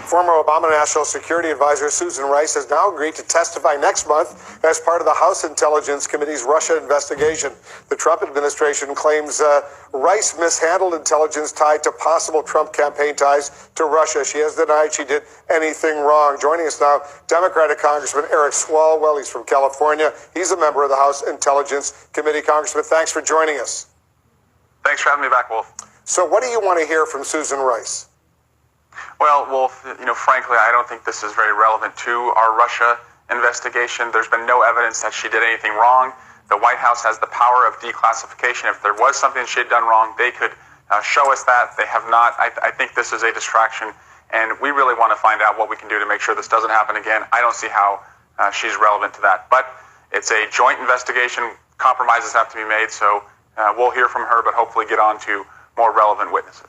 Former Obama National Security Advisor Susan Rice has now agreed to testify next month as part of the House Intelligence Committee's Russia investigation. The Trump administration claims Rice mishandled intelligence tied to possible Trump campaign ties to Russia. She has denied she did anything wrong. Joining us now, Democratic Congressman Eric Swalwell. He's from California. He's a member of the House Intelligence Committee. Congressman, thanks for joining us. Thanks for having me back, Wolf. So what do you want to hear from Susan Rice? Well, Wolf, frankly, I don't think this is very relevant to our Russia investigation. There's been no evidence that she did anything wrong. The White House has the power of declassification. If there was something she had done wrong, they could show us that. They have not. I think this is a distraction, and we really want to find out what we can do to make sure this doesn't happen again. I don't see how she's relevant to that. But it's a joint investigation. Compromises have to be made, so we'll hear from her, but hopefully get on to more relevant witnesses.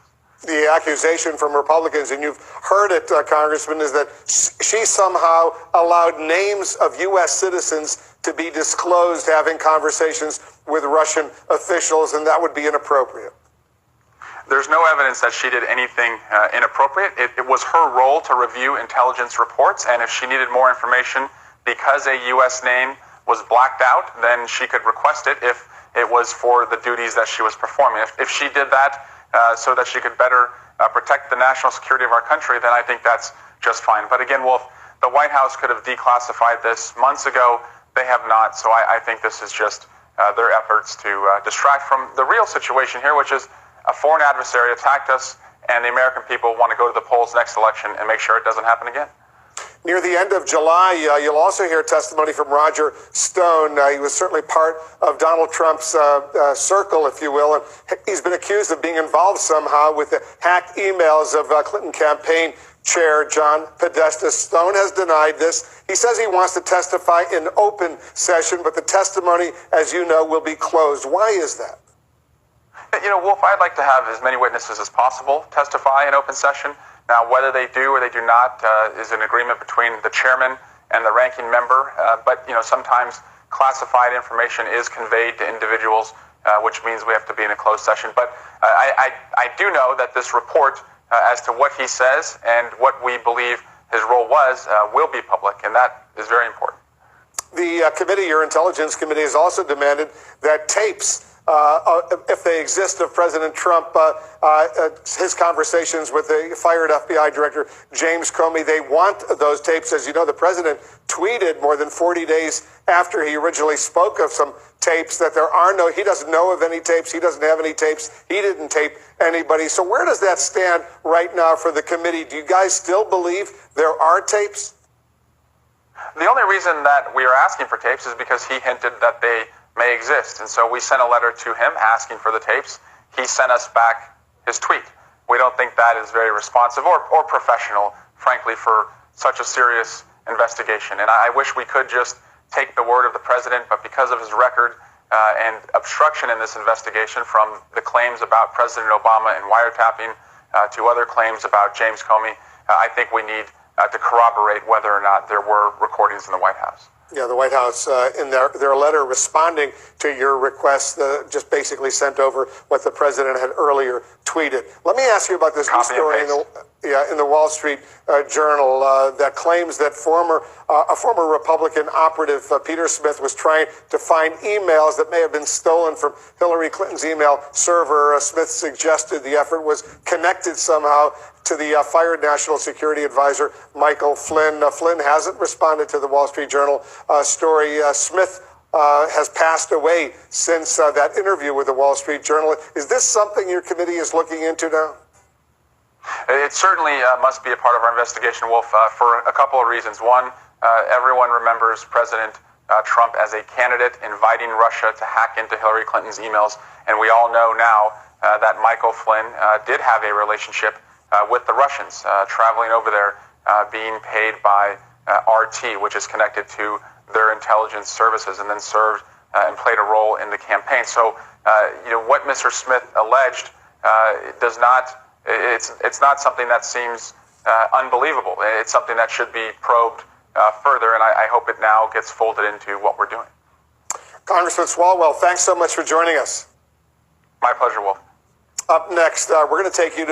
The accusation from Republicans, and you've heard it, Congressman, is that she somehow allowed names of U.S. citizens to be disclosed having conversations with Russian officials, and that would be inappropriate. There's no evidence that she did anything inappropriate. It was her role to review intelligence reports, and if she needed more information because a U.S. name was blacked out, then she could request it if it was for the duties that she was performing. If she did that so that she could better protect the national security of our country, then I think that's just fine. But again, Wolf, the White House could have declassified this months ago. They have not, so I think this is just their efforts to distract from the real situation here, which is a foreign adversary attacked us, and the American people want to go to the polls next election and make sure it doesn't happen again. Near the end of July, you'll also hear testimony from Roger Stone. He was certainly part of Donald Trump's circle, if you will, and he's been accused of being involved somehow with the hacked emails of Clinton campaign chair John Podesta. Stone has denied this. He says he wants to testify in open session, but the testimony, as you know, will be closed. Why is that? Wolf, I'd like to have as many witnesses as possible testify in open session. Now, whether they do or they do not is an agreement between the chairman and the ranking member. But sometimes classified information is conveyed to individuals, which means we have to be in a closed session. But I do know that this report as to what he says and what we believe his role was will be public, and that is very important. The committee, your intelligence committee, has also demanded that tapes, if they exist, of President Trump, his conversations with the fired FBI director, James Comey, they want those tapes. As you know, the president tweeted more than 40 days after he originally spoke of some tapes that he doesn't know of any tapes. He doesn't have any tapes. He didn't tape anybody. So where does that stand right now for the committee? Do you guys still believe there are tapes? The only reason that we are asking for tapes is because he hinted that they may exist. And so we sent a letter to him asking for the tapes. He sent us back his tweet. We don't think that is very responsive or professional, frankly, for such a serious investigation. And I wish we could just take the word of the president, but because of his record and obstruction in this investigation, from the claims about President Obama and wiretapping to other claims about James Comey, I think we need to corroborate whether or not there were recordings in the White House. Yeah, the White House, in their letter responding to your request, just basically sent over what the president had earlier tweeted. Let me ask you about this new story in the Wall Street Journal that claims that a former Republican operative, Peter Smith, was trying to find emails that may have been stolen from Hillary Clinton's email server. Smith suggested the effort was connected somehow to the fired National Security Advisor, Michael Flynn. Flynn hasn't responded to the Wall Street Journal story. Smith has passed away since that interview with the Wall Street Journal. Is this something your committee is looking into now? It certainly must be a part of our investigation, Wolf, for a couple of reasons. One, everyone remembers President Trump as a candidate inviting Russia to hack into Hillary Clinton's emails. And we all know now that Michael Flynn did have a relationship with the Russians, traveling over there, being paid by RT, which is connected to their intelligence services, and then served and played a role in the campaign. So, what Mr. Smith alleged does not. It's not something that seems unbelievable. It's something that should be probed further, and I hope it now gets folded into what we're doing. Congressman Swalwell, thanks so much for joining us. My pleasure, Wolf. Up next, we're going to take you to